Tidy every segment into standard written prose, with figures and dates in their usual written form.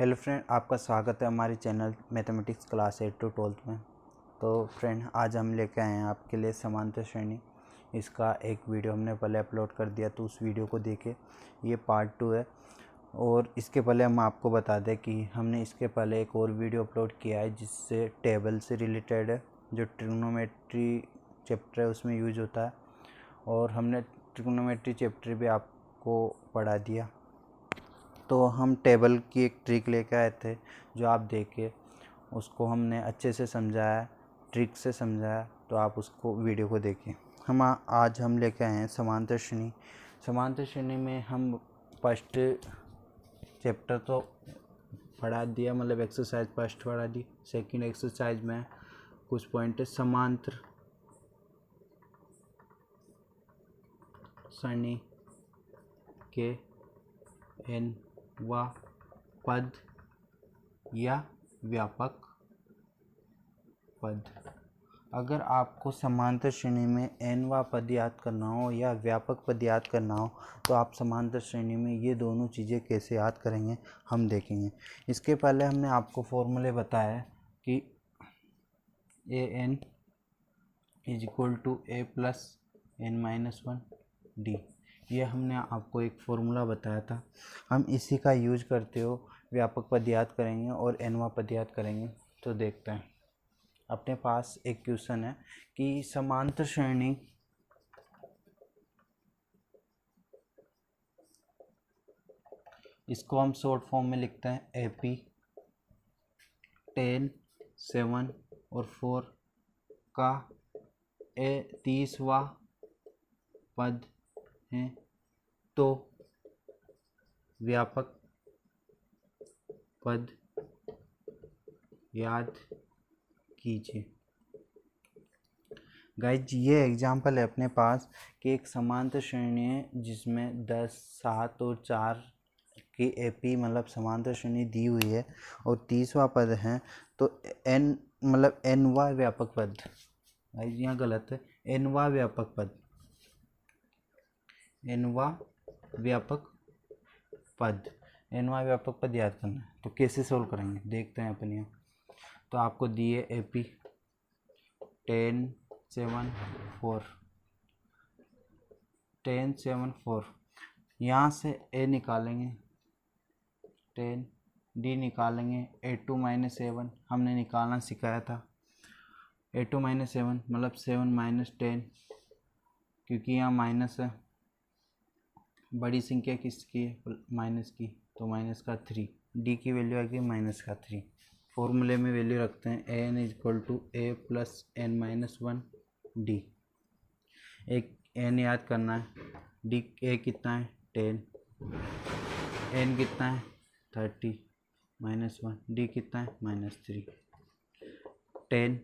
Hello friend, आपका स्वागत है हमारे चैनल मैथमेटिक्स क्लास 8 to 12 में। तो फ्रेंड, आज हम लेके आए हैं आपके लिए समांतर श्रेणी। इसका एक वीडियो हमने पहले अपलोड कर दिया, तो उस वीडियो को देखे। ये पार्ट 2 है। और इसके पहले हम आपको बता दें कि हमने इसके पहले एक और वीडियो अपलोड किया है जिससे टेबल से रिलेटेड है, जो ट्रिग्नोमेट्री चैप्टर है उसमें यूज होता है। और हमने ट्रिग्नोमेट्री चैप्टर भी आपको पढ़ा दिया। तो हम टेबल की एक ट्रिक लेकर आए थे, जो आप देखे उसको हमने अच्छे से समझाया, ट्रिक से समझाया। तो आप उसको वीडियो को देखें। आज हम लेकर आए हैं समांतर श्रेणी। समांतर श्रेणी में हम फर्स्ट चैप्टर तो पढ़ा दिया, मतलब एक्सरसाइज फर्स्ट पढ़ा दी। सेकंड एक्सरसाइज में कुछ पॉइंट है। समांतर श्रेणी के n वा पद या व्यापक पद। अगर आपको समांतर श्रेणी में n वा पद याद करना हो या व्यापक पद याद करना हो, तो आप समांतर श्रेणी में ये दोनों चीज़ें कैसे याद करेंगे हम देखेंगे। इसके पहले हमने आपको फॉर्मूले बताया कि an is equal to a plus n-1 d। ये हमने आपको एक फॉर्मूला बताया था। हम इसी का यूज करते हो व्यापक पद याद करेंगे और nवा पद याद करेंगे। तो देखते हैं, अपने पास एक क्वेश्चन है कि समांतर श्रेणी इसको हम शॉर्ट फॉर्म में लिखते हैं AP 10, 7 और 4 का 30वां पद है, तो व्यापक पद याद कीजिए। गाइज, ये एग्जाम्पल है अपने पास कि एक समांतर श्रेणी है जिसमें 10, 7 और 4 की AP मतलब समांतर श्रेणी दी हुई है और 30वां पद है। तो n मतलब nवा व्यापक पद, गाइज यहाँ गलत है, nवा व्यापक पद, nवा व्यापक पद, nवा व्यापक पद याद करना है। तो कैसे सोल्व करेंगे देखते हैं अपन यहाँ। तो आपको दिए AP 10, 7, 4, 10, 7, 4। यहाँ से A निकालेंगे 10, D निकालेंगे, A2 - 7 हमने निकालना सिखाया था। A2 - 7 मतलब 7 - 10, क्योंकि यहाँ माइनस है। बड़ी संख्या किसकी है? माइनस की, तो माइनस का 3। D की वैल्यू आ गई माइनस का 3। फॉर्मूले में वैल्यू रखते हैं an is equal to a plus n-1 d। एक n याद करना है, d a कितना है 10, n कितना है 30 -1, d कितना है -3। 10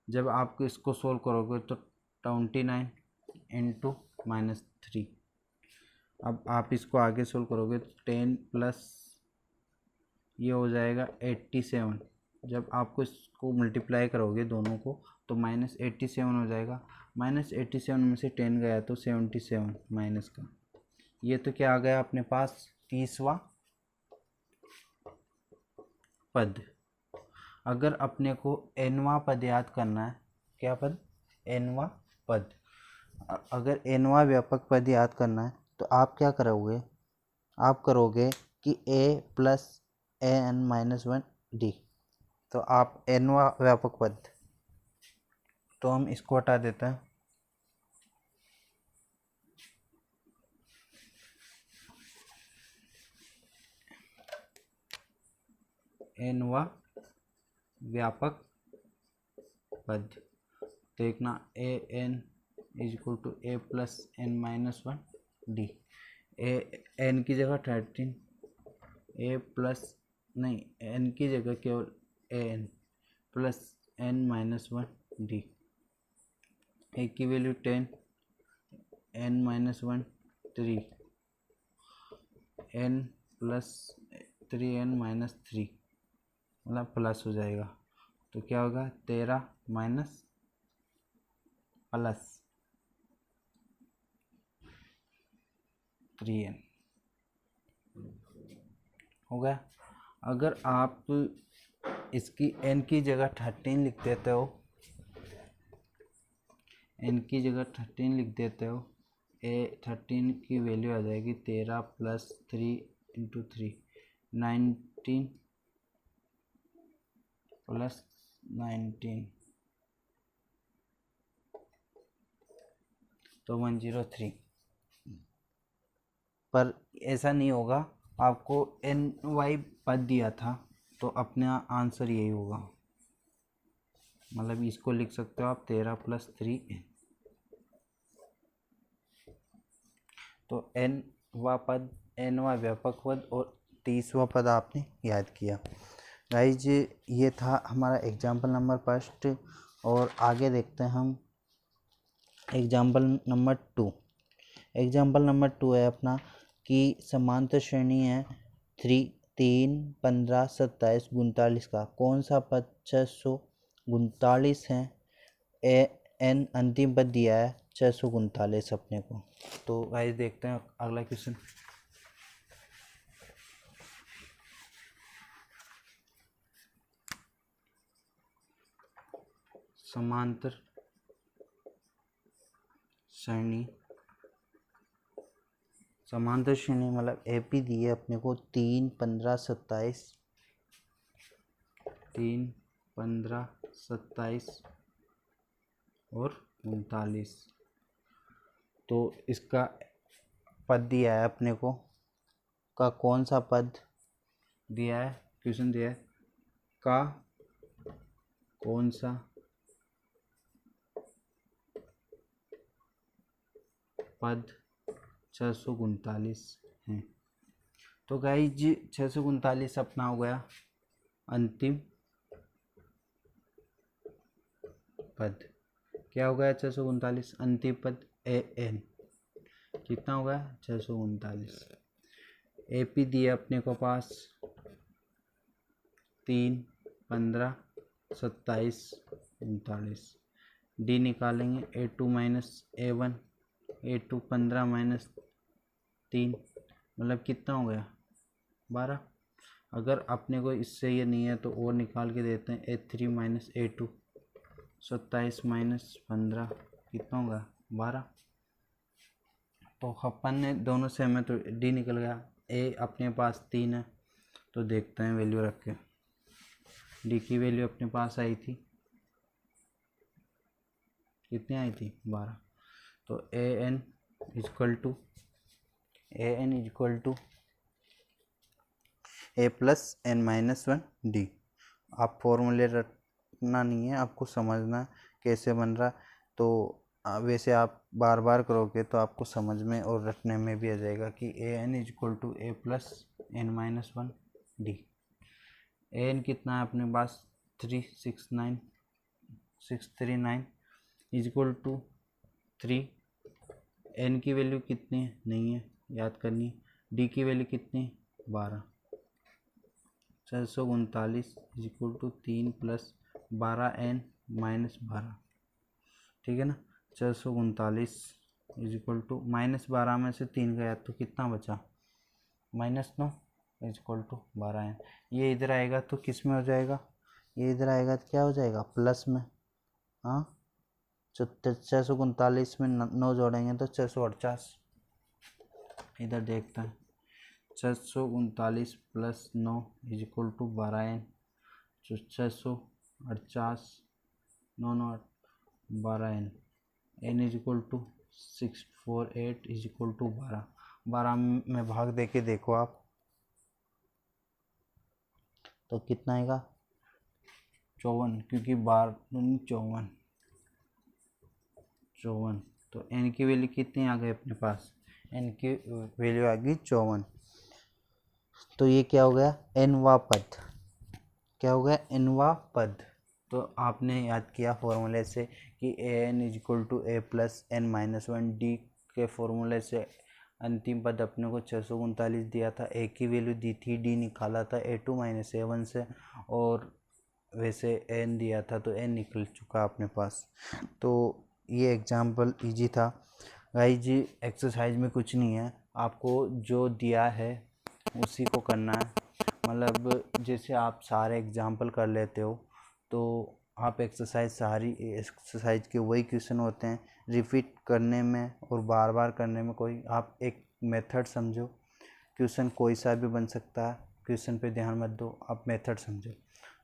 जब आप इसको सोल्व करोगे तो 29 इंटू -3। अब आप इसको आगे सोल्व करोगे तो 10 प्लस ये हो जाएगा 87। जब आपको इसको मल्टीप्लाई करोगे दोनों को तो -87 हो जाएगा। -87 में से 10 गया तो 77 माइनस का। ये तो क्या आ गया अपने पास 30वां पद। अगर अपने को nवा पद याद करना है, क्या पद? nवा पद। अगर nवा व्यापक पद याद करना है तो आप क्या करोगे? आप करोगे कि a प्लस an-1 d। तो आप nवा व्यापक पद, तो हम इसको हटा देते हैं। nवा व्यापक पद देखना, an is equal to a plus n-1 d। n की जगह 13, a प्लस नहीं, n की जगह केवल an plus n-1 d। a की value 10, n-1 3, n plus 3n-3 मतलब प्लस हो जाएगा। तो क्या होगा 13 माइनस प्लस 3n हो गया। अगर आप इसकी n की जगह 13 लिख देते हो, n की जगह 13 लिख देते हो, 13 की वैल्यू आ जाएगी 13 प्लस 3 इंटू 3, 19 प्लस 19 तो 103। पर ऐसा नहीं होगा, आपको NY पद दिया था तो अपना आंसर यही होगा, मतलब इसको लिख सकते हो आप 13 प्लस 3n। तो nवा पद, nवा व्यापक पद और 30वां पद आपने याद किया। गाइज ये था हमारा एग्जाम्पल नंबर फर्स्ट, और आगे देखते हैं हम एग्जाम्पल नंबर 2। एग्जाम्पल नंबर 2 है अपना कि समांतर श्रेणी है 3, 15, 27, 39 का कौन सा पद 639 है। n अंतिम पद दिया है 639 अपने को। तो गाइस देखते हैं अगला क्वेश्चन। समांतर श्रेणी, समांतर श्रेणी मतलब एपी दी है अपने को 3, 15, 27, 3, 15, 27 और 39। तो इसका पद दिया है अपने को, का कौन सा पद दिया है, क्वेश्चन दिया है का कौन सा पद 639 है। तो गाइज 639 अपना हो गया अंतिम पद। क्या हो गया 639 अंतिम पद, an कितना होगा 639। एपी दिया अपने को पास 3, 15, 27, 39। डी निकालेंगे A2 minus A1, A2 15 minus 3 मतलब कितना हो गया 12। अगर अपने को इससे ये नहीं है तो और निकाल के देते हैं A3 माइनस A2, 27 माइनस 15 कितना होगा 12। तो अपन ने दोनों से हमें तो डी निकल गया। ए अपने पास 3 है तो देखते हैं वैल्यू रख के। डी की वैल्यू अपने पास आई थी, कितनी आई थी 12। तो a n is equal to a plus n minus 1 d. आप फॉर्मूले रटना नहीं है, आपको समझना कैसे बन रहा। तो वैसे आप बार बार करोगे तो आपको समझ में और रटने में भी आ जाएगा कि a n is equal to a plus n minus 1 d. A n कितना है अपने पास 639 इजक्वल टू 3। एन की वैल्यू कितनी है नहीं है याद करनी। डी की वैल्यू कितनी 12। 639 इजक्वल टू 3 प्लस 12 एन माइनस 12, ठीक है ना। 639 इजक्वल टू माइनस 12 में से 3 गया तो कितना बचा -9 इजक्वल टू 12 एन। ये इधर आएगा तो किस में हो जाएगा, ये इधर आएगा तो क्या हो जाएगा प्लस में। हाँ 639 में 9 जोड़ेंगे तो 648। इधर देखते हैं 639 plus 9 is equal to 12 N. 648 9 9 12 N. N is equal to 648 is equal to 12 में भाग दे के देखो आप तो कितना आएगा 54, क्योंकि 12 54। तो एन की वैल्यू कितनी आ गई अपने पास, एन की वैल्यू आ गई 54। तो ये क्या हो गया एनवा पद, क्या हो गया एनवा पद। तो आपने याद किया फॉर्मूले से कि a n is equal to a plus n minus 1 d के फॉर्मूले से अंतिम पद अपने को 639 दिया था। ए की वैल्यू दी थी, डी निकाला था A2 माइनस A1 से, और वैसे एन दिया था तो एन निकल चुका अपने पास। तो ये एग्जाम्पल इजी था गाइस जी। एक्सरसाइज में कुछ नहीं है, आपको जो दिया है उसी को करना है। मतलब जैसे आप सारे एग्जाम्पल कर लेते हो तो आप सारी एक्सरसाइज के वही क्वेश्चन होते हैं, रिपीट करने में और बार बार करने में कोई आप एक मेथड समझो। क्वेश्चन कोई सा भी बन सकता है, क्वेश्चन पे ध्यान मत दो, आप मेथड समझो।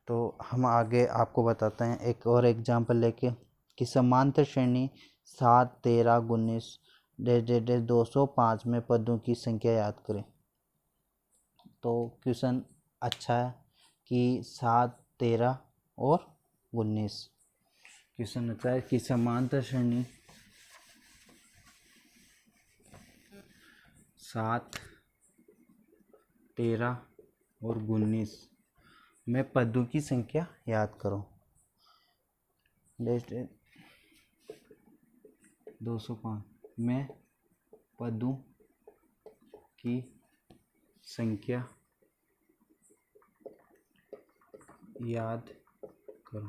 तो हम आगे आपको बताते हैं एक और एग्जाम्पल लेके कि समांतर श्रेणी 7, 13, 19 205 में पदों की संख्या याद करें। तो क्वेश्चन अच्छा है कि 7, 13 और 19। क्वेश्चन अच्छा है कि समांतर श्रेणी 7, 13 और 19 में पदों की संख्या याद करो। 205 में पदों की संख्या याद करो।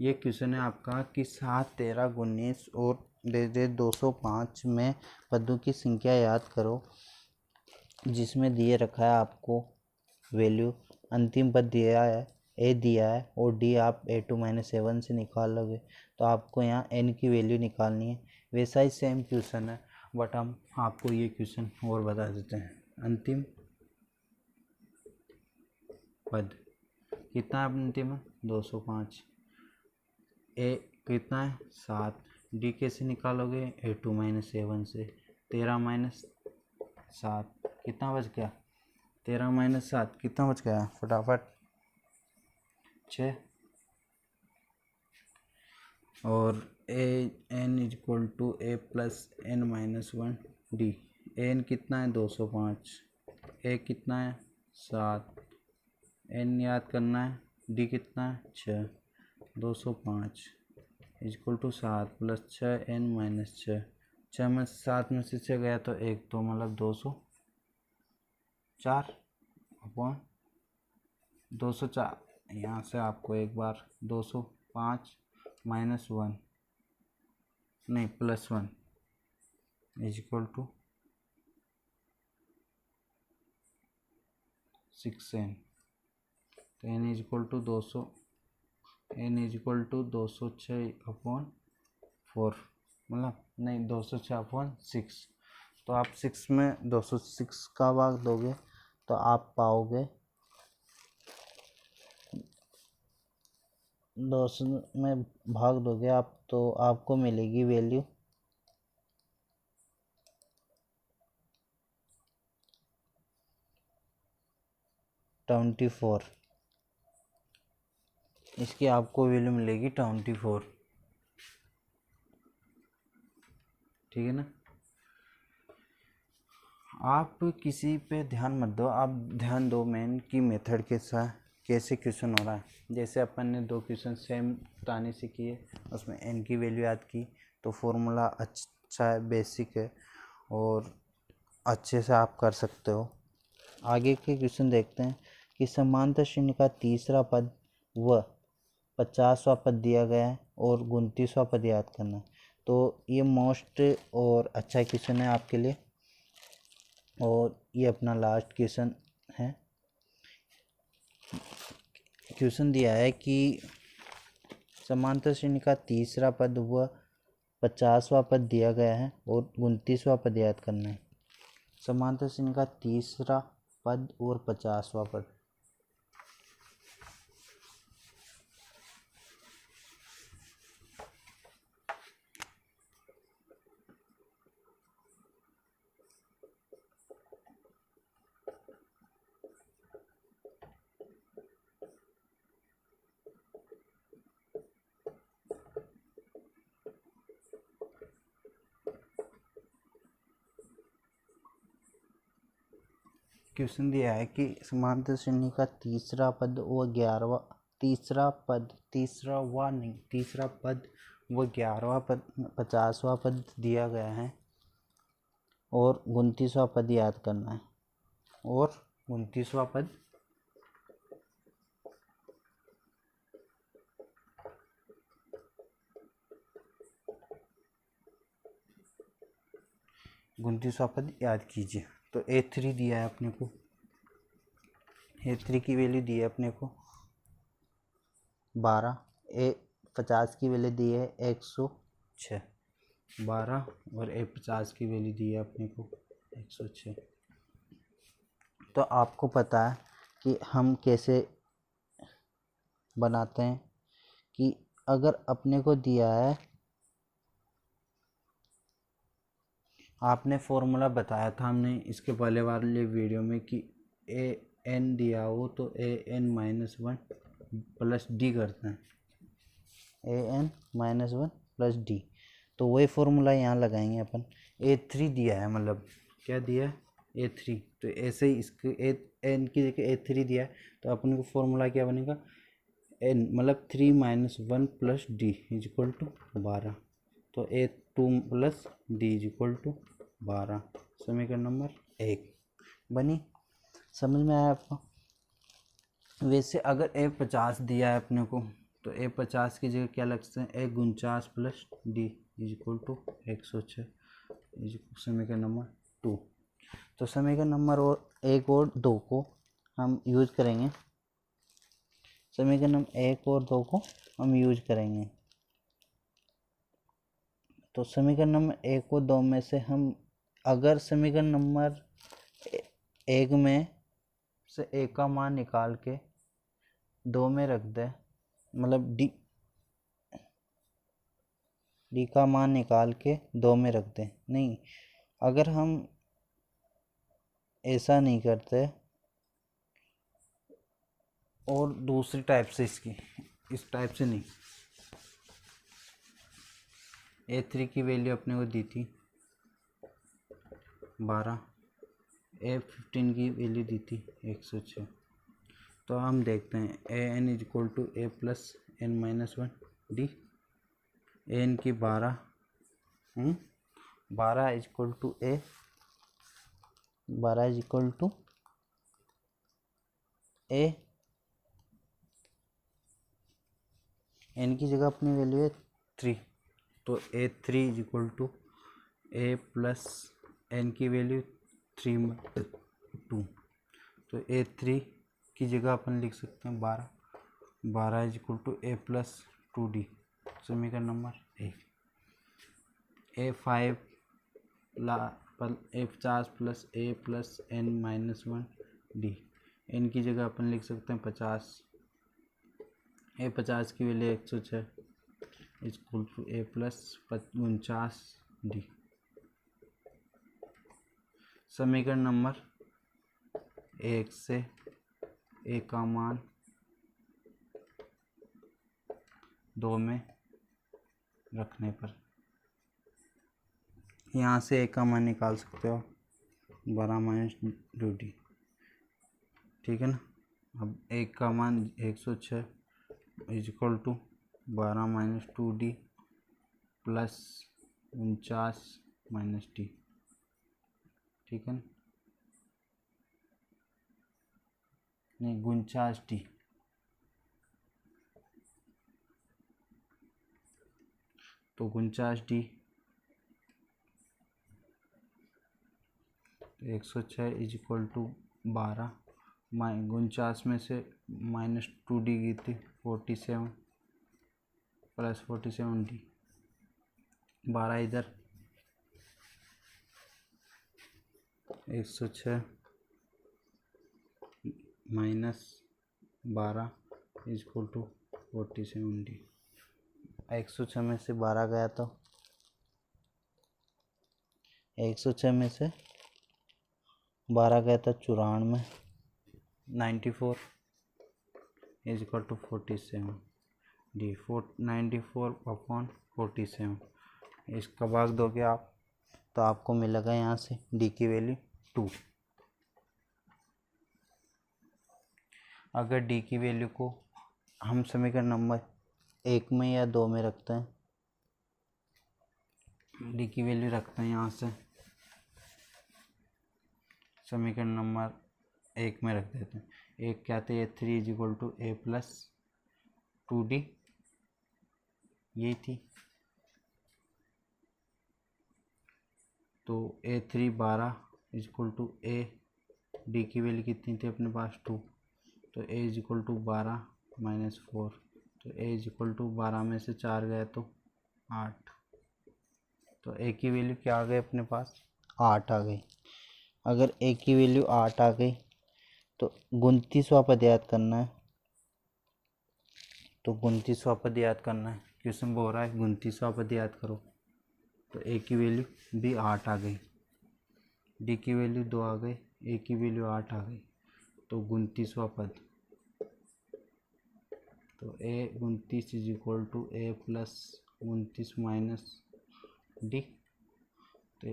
ये क्वेश्चन है आपका कि 7, 13, 19 और 205 में पदों की संख्या याद करो, जिसमें दिए रखा है आपको वैल्यू। अंतिम पद दिया है, ए दिया है और डी आप A2-7 से निकाल लोगे, तो आपको यहाँ n की वैल्यू निकालनी है। वैसा ही सेम क्वेश्चन है, बट हम आपको ये क्वेश्चन और बता देते हैं। अंतिम पद कितना है? अंतिम है 205। ए कितना है? 7। डी कैसे निकालोगे? A2-7 से। 13 - 7 कितना बच गया? 13 - 7 कितना बच गया? फटाफट 6। और n = A + n-1 D. n कितना है? 205। ए कितना है? 7। n याद करना है। डी कितना है? 6। 205 = 7 + 6 n-6। 6 में 7 में से 6 गया तो 1, तो मतलब 204 अपॉन 204। यहाँ से आपको एक बार 205 - 1 नहीं +1 = 6n। तो n = 200 n = 206/4 मतलब नहीं 206/6। तो आप 6 में 206 का भाग दोगे तो आप पाओगे 200 में भाग दोगे आप तो आपको मिलेगी वैल्यू 24। इसकी आपको वैल्यू मिलेगी 24। ठीक है ना? आप किसी पे ध्यान मत दो, आप ध्यान दो मेन की मेथड के साथ कैसे क्वेश्चन हो रहा है। जैसे अपन ने 2 क्वेश्चन सेम तानी से किए, उसमें n की वैल्यू याद की, तो फॉर्मूला अच्छा है, बेसिक है और अच्छे से आप कर सकते हो। आगे के क्वेश्चन देखते हैं कि समांतर श्रेणी का तीसरा पद व 50वां पद दिया गया है और 29वां पद याद करना है। तो ये मोस्ट और अच्छा क्वेश्चन है आपके लिए, और ये अपना लास्ट क्वेश्चन है। क्वेश्चन दिया है कि समांतर श्रेणी का तीसरा पद व 50वां पद दिया गया है और 29वां पद याद करना है। समांतर श्रेणी का तीसरा पद और 50वां पद। क्वेश्चन दिया है कि समांतर श्रेणी का तीसरा पद व 11वां तीसरा पद व 11वां पद 50वां पद दिया गया है और 29वां पद याद करना है। और 29वां पद याद कीजिए। तो A3 दिया है अपने को, A3 की वैल्यू दी है अपने को 12, A50 की वैल्यू दी है 106, 12 और A50 की वैल्यू दी है अपने को 106। तो आपको पता है कि हम कैसे बनाते हैं कि अगर अपने को दिया है, आपने फॉर्मूला बताया था हमने इसके पहले वाले वीडियो में कि ए एन दिया हो तो an-1 प्लस डी करते हैं, an-1 प्लस डी। तो वही फॉर्मूला यहाँ लगाएंगे अपन। A3 दिया है, मतलब क्या दिया है A3, तो ऐसे ही इसके एन की जगह A3 दिया है तो अपन को फॉर्मूला क्या बनेगा, n मतलब 3 - 1 plus D is equal to 12। तो A2 plus D is equal to 12, समीकरण नंबर 1 बनी। समझ में आया आपको। वैसे अगर A50 दिया है अपने को तो A50 की जगह क्या लग सकते हैं, A49 plus D is equal to 106, समीकरण नंबर 2। तो समीकरण नंबर 1 और 2 को हम यूज करेंगे, समीकरण नंबर 1 और 2 को हम यूज करेंगे। तो समीकरण नंबर 1 और 2 में से हम अगर समीकरण नंबर 1 में से ए का मान निकाल के 2 में रख दे, मतलब डी का मान निकाल के 2 में रख दे, नहीं अगर हम ऐसा नहीं करते और दूसरी टाइप से, इसकी इस टाइप से नहीं, A3 की वैल्यू अपने को दी थी 12, A15 की वैल्यू दी थी 106। तो हम देखते हैं an is equal to A plus n-1 D, an की 12 is equal to A, 12 is equal to A, n की जगह अपनी वैल्यू है 3, तो A3 is equal to A plus n की वैल्यू 3/2, तो A3 की जगह अपन लिख सकते हैं 12 is equal to A plus 2D, समीकरण नंबर 1। A50 plus A plus n-1 D, n की जगह अपन लिख सकते हैं 50, A50 की value 106 equal to A plus 49 D, समीकरण नंबर 1 से A का मान 2 में रखने पर यहाँ से A का मान निकाल सकते हो 12 - 2D, ठीक है ना। अब A का मान 106 is equal to 12 - 2D plus 49 - D, ठीक है ना, नहीं 49D, तो 49D 106 इज इक्वल टू 12, 49 में से -2D की थी 47 प्लस 47D, 12 इधर 106 minus 12 is equal to 47D। 106 में से 12 गया तो 106 में से 12 गया था 94, 94 इज इक्वल टू 47D, 94/47, इसका भाग दोगे आप तो आपको मिलेगा यहाँ से D की वैल्यू 2। अगर D की वैल्यू को हम समीकरण नंबर 1 में या 2 में रखते हैं, D की वैल्यू रखते हैं यहाँ से समीकरण नंबर 1 में रख देते हैं। एक क्या थे, A3 is equal to A plus 2D, यही थी। तो A3 12 is equal to A, D की वैल्यू कितनी थी अपने पास 2, तो a is equal to 12 minus 4, तो a इज इक्वल टू 12 में से 4 गए तो 8। तो a की वैल्यू क्या आ गई अपने पास, 8 आ गई। अगर a की वैल्यू 8 आ गई तो 29वां पद याद करना है। तो 29वां पद याद करना है, क्वेश्चन बोल रहा है 29वां पद याद करो। तो a की वैल्यू भी 8 आ गई, d की वैल्यू 2 आ गई, a की वैल्यू 8 आ गई। तो 29वां पद, तो a 29 is equal to a plus 29 minus D. तो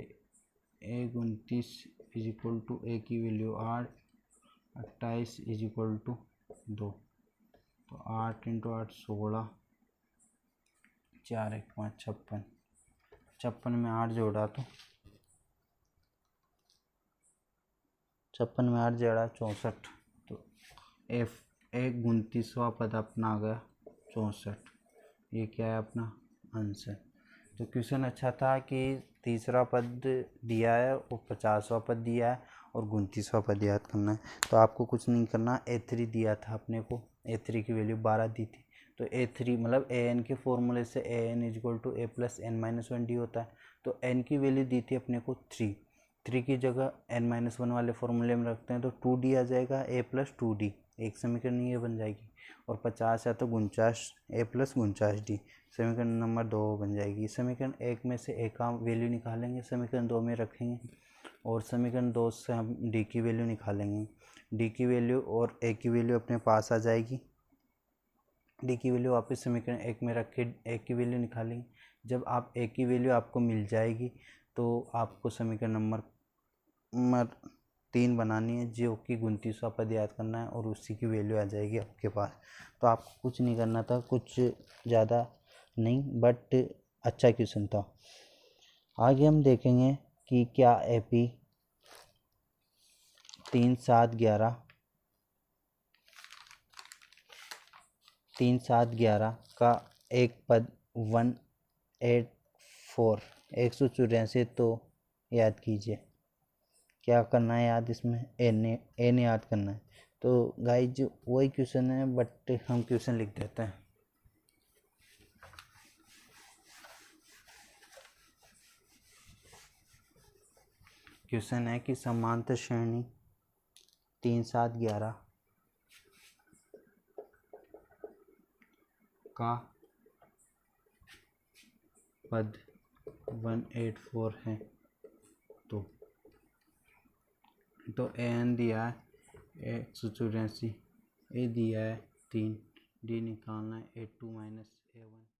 a 29 is equal to a की वैल्यू 8, 28 इज इक्वल टू 2। तो 8 इंटू 8 16, 4 1 5 56, 56 में 8 जोड़ा तो 56 में 8 जोड़ा 64। तो एफ एक 29वां पद अपना आ गया 64। ये क्या है अपना आंसर। तो क्वेश्चन अच्छा था कि तीसरा पद दिया है और 50वां पद दिया है और 29वां पद याद करना है। तो आपको कुछ नहीं करना, a3 दिया था अपने को, a3 की वैल्यू 12 दी थी। तो a3 मतलब an के फॉर्मूले से an is equal to a plus n minus 1d होता है। तो n की वैल्यू दी थी अपने को 3 की जगह n माइनस 1 वाले फॉर्मूले में रखते हैं तो 2d आ जाएगा, a प्लस 2d, एक समीकरण ये बन जाएगी। और 50 है तो 49 a प्लस 49d, समीकरण नंबर 2 बन जाएगी। समीकरण 1 में से a का वैल्यू निकालेंगे, समीकरण 2 में रखेंगे और समीकरण 2 से हम d की वैल्यू निकालेंगे। d की वैल्यू और a की वैल्यू अपने पास आ जाएगी। d की वैल्यू वापस समीकरण 1 में रख के a की वैल्यू निकालेंगे। जब आप a की वैल्यू आपको मिल जाएगी तो आपको समीकरण नंबर 3 बनानी है, जो कि 29वां पद याद करना है और उसी की वैल्यू आ जाएगी आपके पास। तो आपको कुछ नहीं करना था, कुछ ज़्यादा नहीं, बट अच्छा क्वेश्चन था। आगे हम देखेंगे कि क्या AP 3 7 11 का एक पद 184 184 तो याद कीजिए। क्या करना है याद, इसमें एन याद करना है। तो गाइज वही क्वेश्चन है बट हम क्वेश्चन लिख देते हैं। क्वेश्चन है कि समांतर श्रेणी 3 7 11 का पद 184 है। तो एन दिया है 184, ए दिया है 3, डी निकालना है A2 माइनस A1।